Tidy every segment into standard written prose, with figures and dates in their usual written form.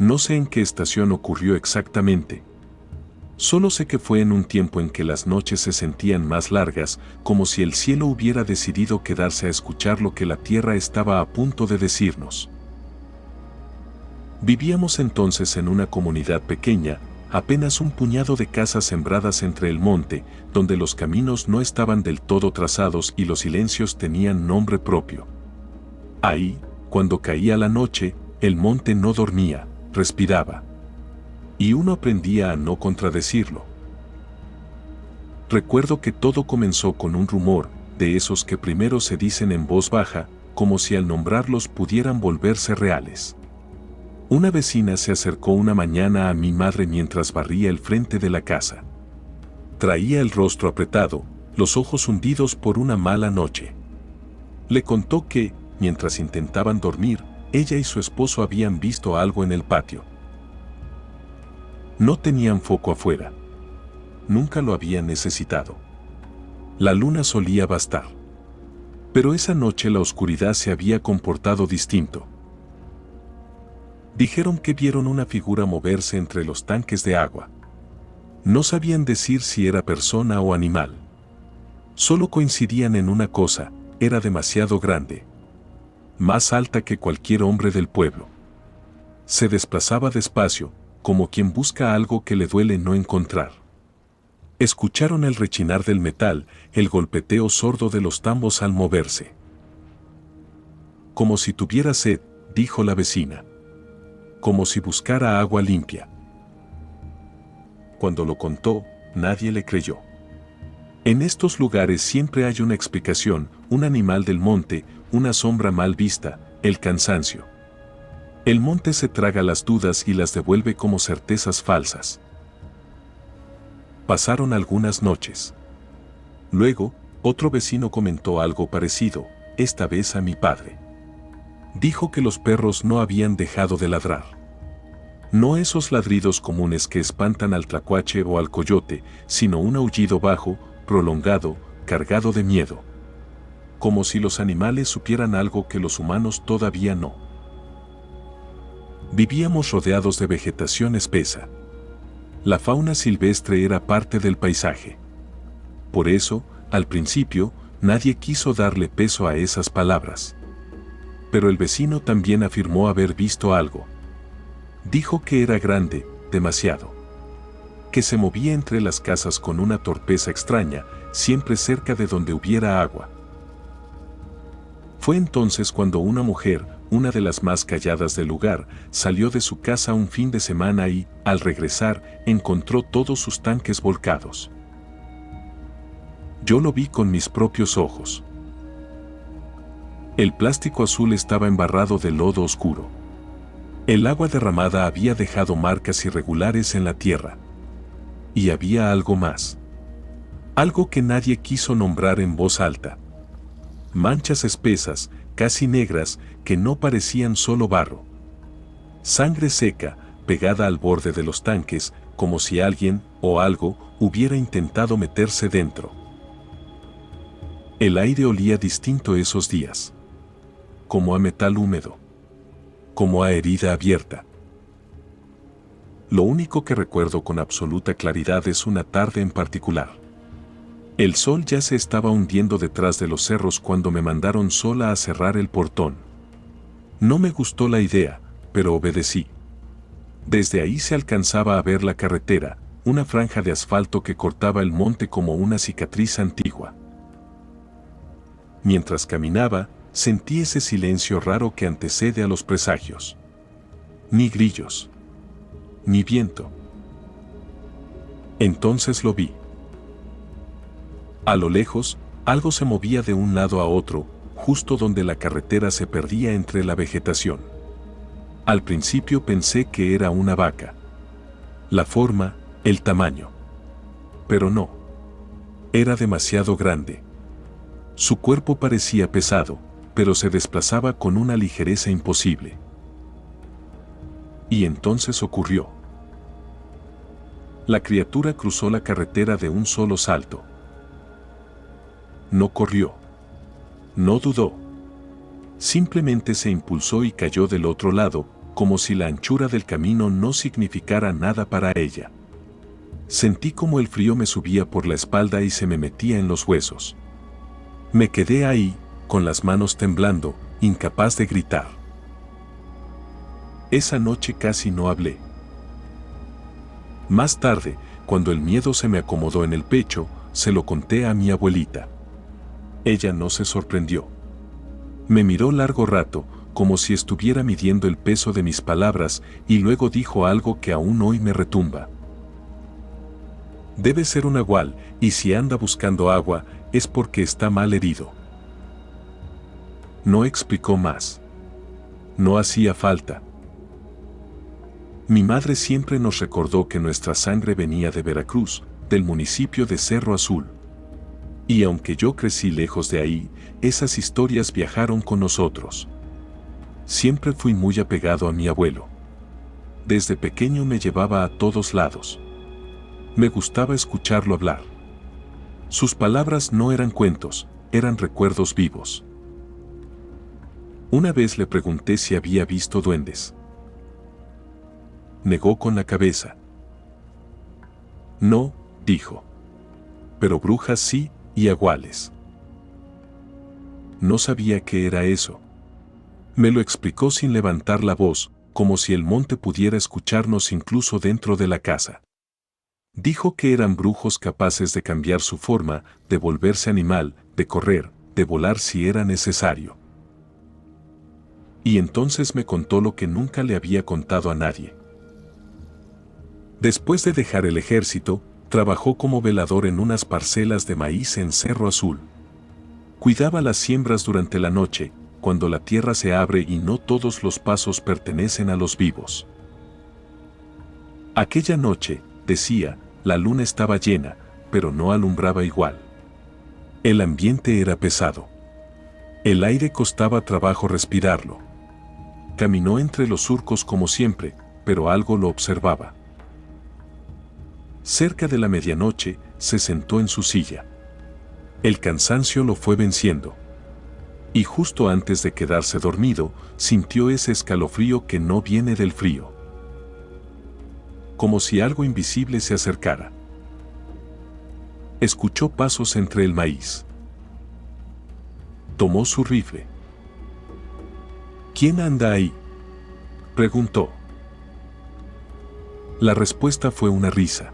No sé en qué estación ocurrió exactamente. Solo sé que fue en un tiempo en que las noches se sentían más largas, como si el cielo hubiera decidido quedarse a escuchar lo que la tierra estaba a punto de decirnos. Vivíamos entonces en una comunidad pequeña, apenas un puñado de casas sembradas entre el monte, donde los caminos no estaban del todo trazados y los silencios tenían nombre propio. Ahí, cuando caía la noche, el monte no dormía, respiraba. Y uno aprendía a no contradecirlo. Recuerdo que todo comenzó con un rumor, de esos que primero se dicen en voz baja, como si al nombrarlos pudieran volverse reales. Una vecina se acercó una mañana a mi madre mientras barría el frente de la casa. Traía el rostro apretado, los ojos hundidos por una mala noche. Le contó que, mientras intentaban dormir, ella y su esposo habían visto algo en el patio. No tenían foco afuera. Nunca lo habían necesitado. La luna solía bastar. Pero esa noche la oscuridad se había comportado distinto. Dijeron que vieron una figura moverse entre los tanques de agua. No sabían decir si era persona o animal. Solo coincidían en una cosa, era demasiado grande. Más alta que cualquier hombre del pueblo. Se desplazaba despacio, como quien busca algo que le duele no encontrar. Escucharon el rechinar del metal, el golpeteo sordo de los tambos al moverse. Como si tuviera sed, dijo la vecina. Como si buscara agua limpia. Cuando lo contó, nadie le creyó. En estos lugares siempre hay una explicación, un animal del monte, una sombra mal vista, el cansancio. El monte se traga las dudas y las devuelve como certezas falsas. Pasaron algunas noches. Luego, otro vecino comentó algo parecido, esta vez a mi padre. Dijo que los perros no habían dejado de ladrar. No esos ladridos comunes que espantan al tlacuache o al coyote, sino un aullido bajo, prolongado, cargado de miedo. Como si los animales supieran algo que los humanos todavía no. Vivíamos rodeados de vegetación espesa. La fauna silvestre era parte del paisaje. Por eso, al principio, nadie quiso darle peso a esas palabras. Pero el vecino también afirmó haber visto algo. Dijo que era grande, demasiado. Que se movía entre las casas con una torpeza extraña, siempre cerca de donde hubiera agua. Fue entonces cuando una mujer, una de las más calladas del lugar, salió de su casa un fin de semana y, al regresar, encontró todos sus tanques volcados. Yo lo vi con mis propios ojos. El plástico azul estaba embarrado de lodo oscuro. El agua derramada había dejado marcas irregulares en la tierra. Y había algo más. Algo que nadie quiso nombrar en voz alta. Manchas espesas, casi negras, que no parecían solo barro. Sangre seca, pegada al borde de los tanques, como si alguien, o algo, hubiera intentado meterse dentro. El aire olía distinto esos días. Como a metal húmedo. Como a herida abierta. Lo único que recuerdo con absoluta claridad es una tarde en particular. El sol ya se estaba hundiendo detrás de los cerros cuando me mandaron sola a cerrar el portón. No me gustó la idea, pero obedecí. Desde ahí se alcanzaba a ver la carretera, una franja de asfalto que cortaba el monte como una cicatriz antigua. Mientras caminaba, sentí ese silencio raro que antecede a los presagios. Ni grillos. Ni viento. Entonces lo vi. A lo lejos, algo se movía de un lado a otro, justo donde la carretera se perdía entre la vegetación. Al principio pensé que era una vaca. La forma, el tamaño. Pero no. Era demasiado grande. Su cuerpo parecía pesado, pero se desplazaba con una ligereza imposible. Y entonces ocurrió. La criatura cruzó la carretera de un solo salto. No corrió. No dudó. Simplemente se impulsó y cayó del otro lado, como si la anchura del camino no significara nada para ella. Sentí como el frío me subía por la espalda y se me metía en los huesos. Me quedé ahí, con las manos temblando, incapaz de gritar. Esa noche casi no hablé. Más tarde, cuando el miedo se me acomodó en el pecho, se lo conté a mi abuelita. Ella no se sorprendió. Me miró largo rato, como si estuviera midiendo el peso de mis palabras, y luego dijo algo que aún hoy me retumba. Debe ser un nahual, y si anda buscando agua, es porque está mal herido. No explicó más. No hacía falta. Mi madre siempre nos recordó que nuestra sangre venía de Veracruz, del municipio de Cerro Azul. Y aunque yo crecí lejos de ahí, esas historias viajaron con nosotros. Siempre fui muy apegado a mi abuelo. Desde pequeño me llevaba a todos lados. Me gustaba escucharlo hablar. Sus palabras no eran cuentos, eran recuerdos vivos. Una vez le pregunté si había visto duendes. Negó con la cabeza. No, dijo. Pero brujas sí, y aguales. No sabía qué era eso. Me lo explicó sin levantar la voz, como si el monte pudiera escucharnos incluso dentro de la casa. Dijo que eran brujos capaces de cambiar su forma, de volverse animal, de correr, de volar si era necesario. Y entonces me contó lo que nunca le había contado a nadie. Después de dejar el ejército, trabajó como velador en unas parcelas de maíz en Cerro Azul. Cuidaba las siembras durante la noche, cuando la tierra se abre y no todos los pasos pertenecen a los vivos. Aquella noche, decía, la luna estaba llena, pero no alumbraba igual. El ambiente era pesado. El aire costaba trabajo respirarlo. Caminó entre los surcos como siempre, pero algo lo observaba. Cerca de la medianoche, se sentó en su silla. El cansancio lo fue venciendo. Y justo antes de quedarse dormido, sintió ese escalofrío que no viene del frío. Como si algo invisible se acercara. Escuchó pasos entre el maíz. Tomó su rifle. ¿Quién anda ahí?, preguntó. La respuesta fue una risa.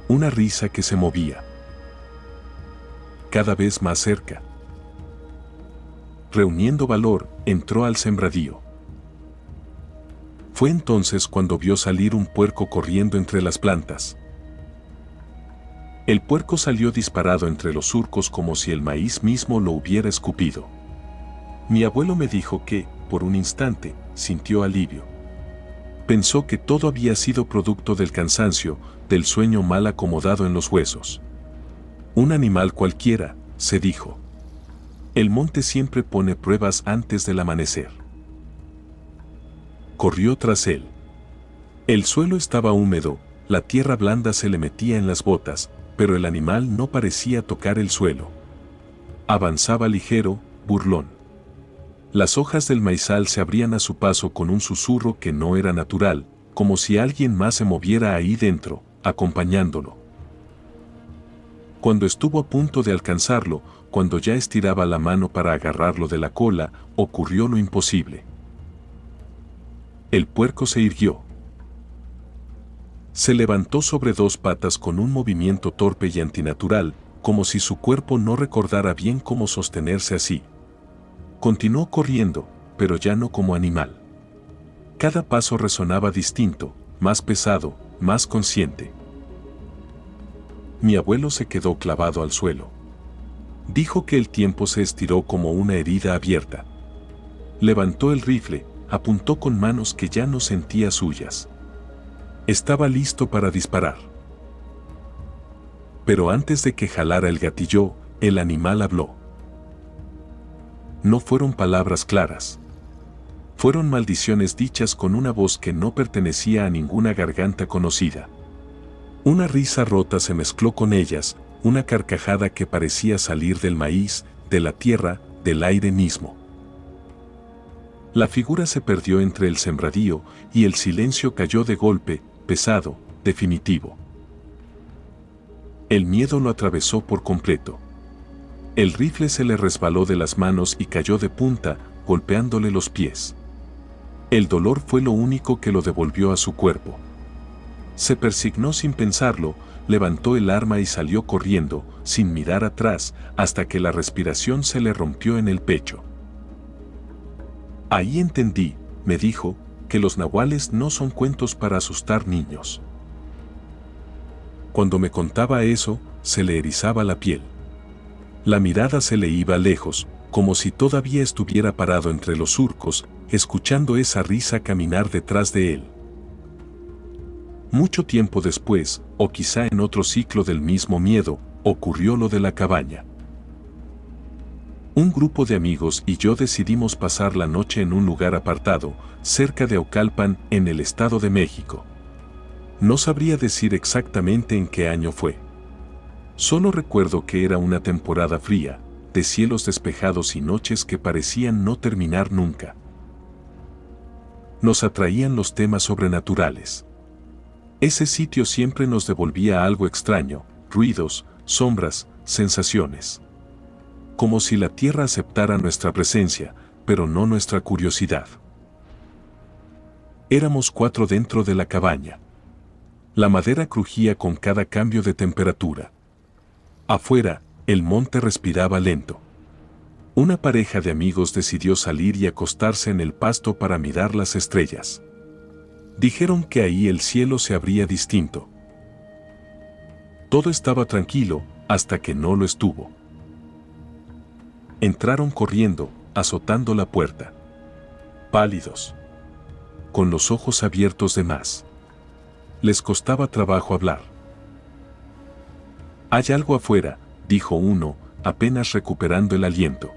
Una risa que se movía. Cada vez más cerca. Reuniendo valor, entró al sembradío. Fue entonces cuando vio salir un puerco corriendo entre las plantas. El puerco salió disparado entre los surcos como si el maíz mismo lo hubiera escupido. Mi abuelo me dijo que, por un instante, sintió alivio. Pensó que todo había sido producto del cansancio, del sueño mal acomodado en los huesos. Un animal cualquiera, se dijo. El monte siempre pone pruebas antes del amanecer. Corrió tras él. El suelo estaba húmedo, la tierra blanda se le metía en las botas, pero el animal no parecía tocar el suelo. Avanzaba ligero, burlón. Las hojas del maizal se abrían a su paso con un susurro que no era natural, como si alguien más se moviera ahí dentro, acompañándolo. Cuando estuvo a punto de alcanzarlo, cuando ya estiraba la mano para agarrarlo de la cola, ocurrió lo imposible. El puerco se irguió. Se levantó sobre dos patas con un movimiento torpe y antinatural, como si su cuerpo no recordara bien cómo sostenerse así. Continuó corriendo, pero ya no como animal. Cada paso resonaba distinto, más pesado, más consciente. Mi abuelo se quedó clavado al suelo. Dijo que el tiempo se estiró como una herida abierta. Levantó el rifle, apuntó con manos que ya no sentía suyas. Estaba listo para disparar. Pero antes de que jalara el gatillo, el animal habló. No fueron palabras claras. Fueron maldiciones dichas con una voz que no pertenecía a ninguna garganta conocida. Una risa rota se mezcló con ellas, una carcajada que parecía salir del maíz, de la tierra, del aire mismo. La figura se perdió entre el sembradío y el silencio cayó de golpe, pesado, definitivo. El miedo lo atravesó por completo. El rifle se le resbaló de las manos y cayó de punta, golpeándole los pies. El dolor fue lo único que lo devolvió a su cuerpo. Se persignó sin pensarlo, levantó el arma y salió corriendo, sin mirar atrás, hasta que la respiración se le rompió en el pecho. Ahí entendí, me dijo, que los nahuales no son cuentos para asustar niños. Cuando me contaba eso, se le erizaba la piel. La mirada se le iba lejos, como si todavía estuviera parado entre los surcos, escuchando esa risa caminar detrás de él. Mucho tiempo después, o quizá en otro ciclo del mismo miedo, ocurrió lo de la cabaña. Un grupo de amigos y yo decidimos pasar la noche en un lugar apartado, cerca de Ocalpan, en el Estado de México. No sabría decir exactamente en qué año fue. Solo recuerdo que era una temporada fría, de cielos despejados y noches que parecían no terminar nunca. Nos atraían los temas sobrenaturales. Ese sitio siempre nos devolvía algo extraño, ruidos, sombras, sensaciones. Como si la tierra aceptara nuestra presencia, pero no nuestra curiosidad. Éramos 4 dentro de la cabaña. La madera crujía con cada cambio de temperatura. Afuera, el monte respiraba lento. Una pareja de amigos decidió salir y acostarse en el pasto para mirar las estrellas. Dijeron que ahí el cielo se abría distinto. Todo estaba tranquilo, hasta que no lo estuvo. Entraron corriendo, azotando la puerta. Pálidos. Con los ojos abiertos de más. Les costaba trabajo hablar. «Hay algo afuera», dijo uno, apenas recuperando el aliento.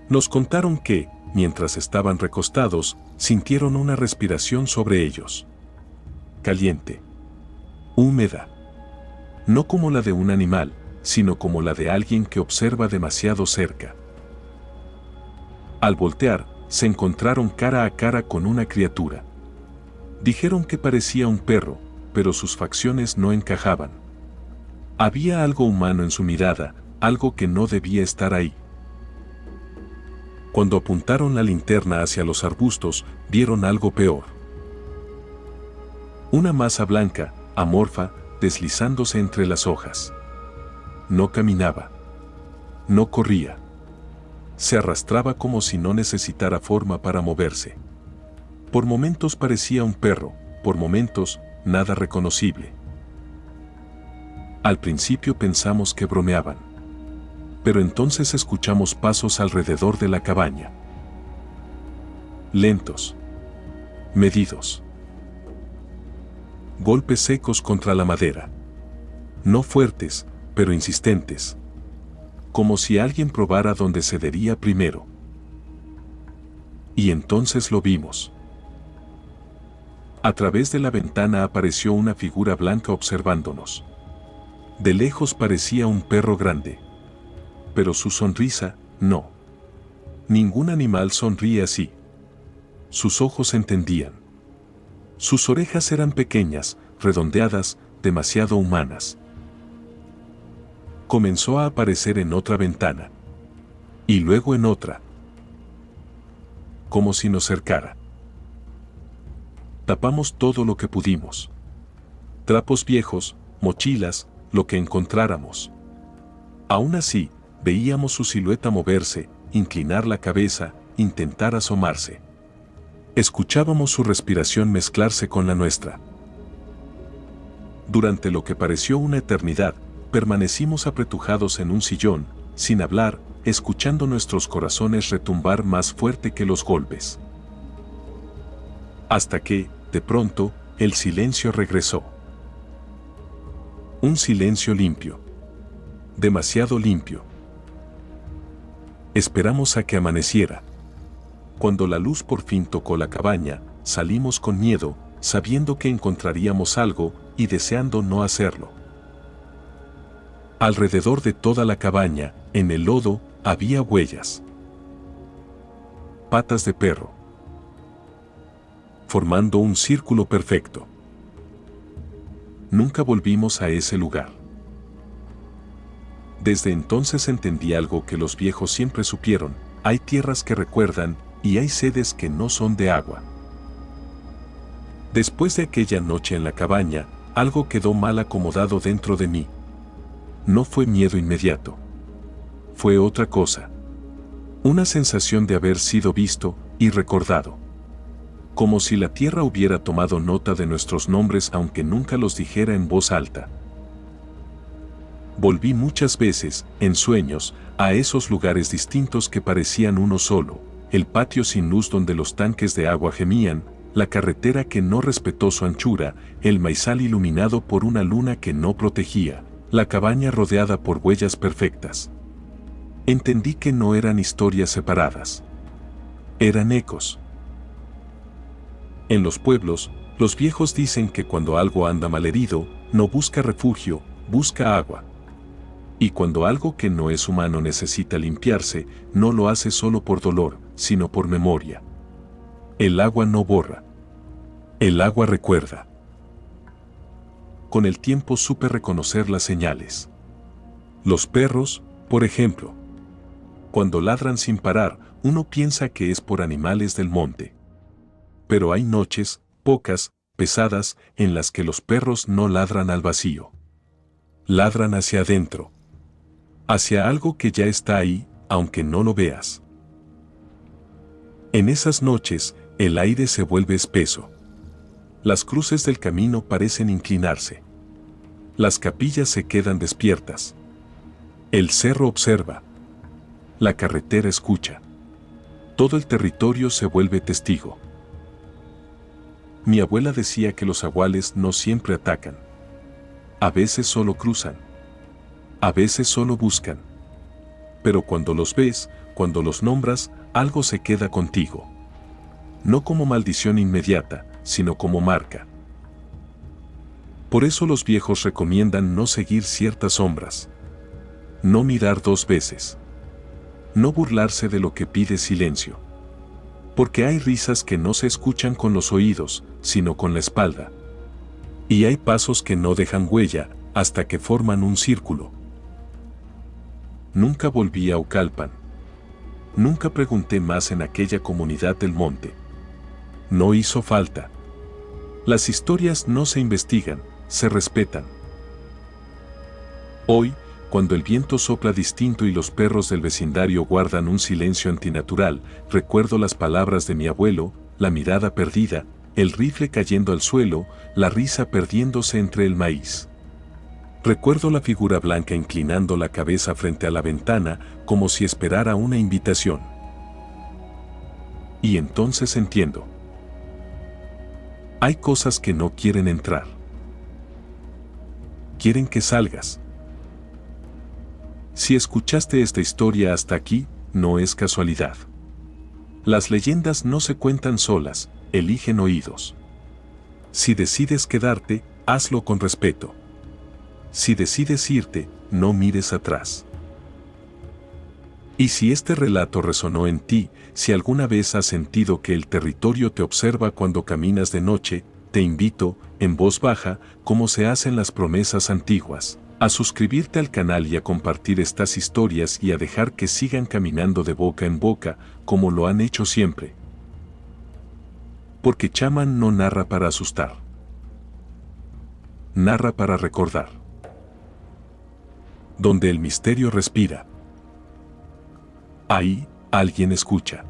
Nos contaron que, mientras estaban recostados, sintieron una respiración sobre ellos. Caliente. Húmeda. No como la de un animal, sino como la de alguien que observa demasiado cerca. Al voltear, se encontraron cara a cara con una criatura. Dijeron que parecía un perro, pero sus facciones no encajaban. Había algo humano en su mirada, algo que no debía estar ahí. Cuando apuntaron la linterna hacia los arbustos, vieron algo peor. Una masa blanca, amorfa, deslizándose entre las hojas. No caminaba. No corría. Se arrastraba como si no necesitara forma para moverse. Por momentos parecía un perro, por momentos, nada reconocible. Al principio pensamos que bromeaban. Pero entonces escuchamos pasos alrededor de la cabaña. Lentos. Medidos. Golpes secos contra la madera. No fuertes, pero insistentes. Como si alguien probara dónde cedería primero. Y entonces lo vimos. A través de la ventana apareció una figura blanca observándonos. De lejos parecía un perro grande. Pero su sonrisa, no. Ningún animal sonríe así. Sus ojos entendían. Sus orejas eran pequeñas, redondeadas, demasiado humanas. Comenzó a aparecer en otra ventana. Y luego en otra. Como si nos cercara. Tapamos todo lo que pudimos. Trapos viejos, mochilas, lo que encontráramos. Aún así, veíamos su silueta moverse, inclinar la cabeza, intentar asomarse. Escuchábamos su respiración mezclarse con la nuestra. Durante lo que pareció una eternidad, permanecimos apretujados en un sillón, sin hablar, escuchando nuestros corazones retumbar más fuerte que los golpes. Hasta que, de pronto, el silencio regresó. Un silencio limpio. Demasiado limpio. Esperamos a que amaneciera. Cuando la luz por fin tocó la cabaña, salimos con miedo, sabiendo que encontraríamos algo y deseando no hacerlo. Alrededor de toda la cabaña, en el lodo, había huellas. patas de perro, formando un círculo perfecto. Nunca volvimos a ese lugar. Desde entonces entendí algo que los viejos siempre supieron: hay tierras que recuerdan y hay sedes que no son de agua. Después de aquella noche en la cabaña, algo quedó mal acomodado dentro de mí. No fue miedo inmediato. Fue otra cosa. Una sensación de haber sido visto y recordado. Como si la tierra hubiera tomado nota de nuestros nombres aunque nunca los dijera en voz alta. Volví muchas veces, en sueños, a esos lugares distintos que parecían uno solo: el patio sin luz donde los tanques de agua gemían, la carretera que no respetó su anchura, el maizal iluminado por una luna que no protegía, la cabaña rodeada por huellas perfectas. Entendí que no eran historias separadas. Eran ecos. En los pueblos, los viejos dicen que cuando algo anda malherido, no busca refugio, busca agua. Y cuando algo que no es humano necesita limpiarse, no lo hace solo por dolor, sino por memoria. El agua no borra. El agua recuerda. Con el tiempo supe reconocer las señales. Los perros, por ejemplo. Cuando ladran sin parar, uno piensa que es por animales del monte. Pero hay noches, pocas, pesadas, en las que los perros no ladran al vacío. Ladran hacia adentro. Hacia algo que ya está ahí, aunque no lo veas. En esas noches, el aire se vuelve espeso. Las cruces del camino parecen inclinarse. Las capillas se quedan despiertas. El cerro observa. La carretera escucha. Todo el territorio se vuelve testigo. Mi abuela decía que los aguales no siempre atacan. A veces solo cruzan. A veces solo buscan. Pero cuando los ves, cuando los nombras, algo se queda contigo. No como maldición inmediata, sino como marca. Por eso los viejos recomiendan no seguir ciertas sombras. No mirar dos veces. No burlarse de lo que pide silencio. Porque hay risas que no se escuchan con los oídos, sino con la espalda. Y hay pasos que no dejan huella, hasta que forman un círculo. Nunca volví a Ucalpan. Nunca pregunté más en aquella comunidad del monte. No hizo falta. Las historias no se investigan, se respetan. Hoy, cuando el viento sopla distinto y los perros del vecindario guardan un silencio antinatural, recuerdo las palabras de mi abuelo, la mirada perdida, el rifle cayendo al suelo, la risa perdiéndose entre el maíz. Recuerdo la figura blanca inclinando la cabeza frente a la ventana, como si esperara una invitación. Y entonces entiendo. Hay cosas que no quieren entrar. Quieren que salgas. Si escuchaste esta historia hasta aquí, no es casualidad. Las leyendas no se cuentan solas, eligen oídos. Si decides quedarte, hazlo con respeto. Si decides irte, no mires atrás. Y si este relato resonó en ti, si alguna vez has sentido que el territorio te observa cuando caminas de noche, te invito, en voz baja, como se hacen las promesas antiguas, a suscribirte al canal y a compartir estas historias y a dejar que sigan caminando de boca en boca, como lo han hecho siempre. Porque Chaman no narra para asustar. Narra para recordar. Donde el misterio respira. Ahí, alguien escucha.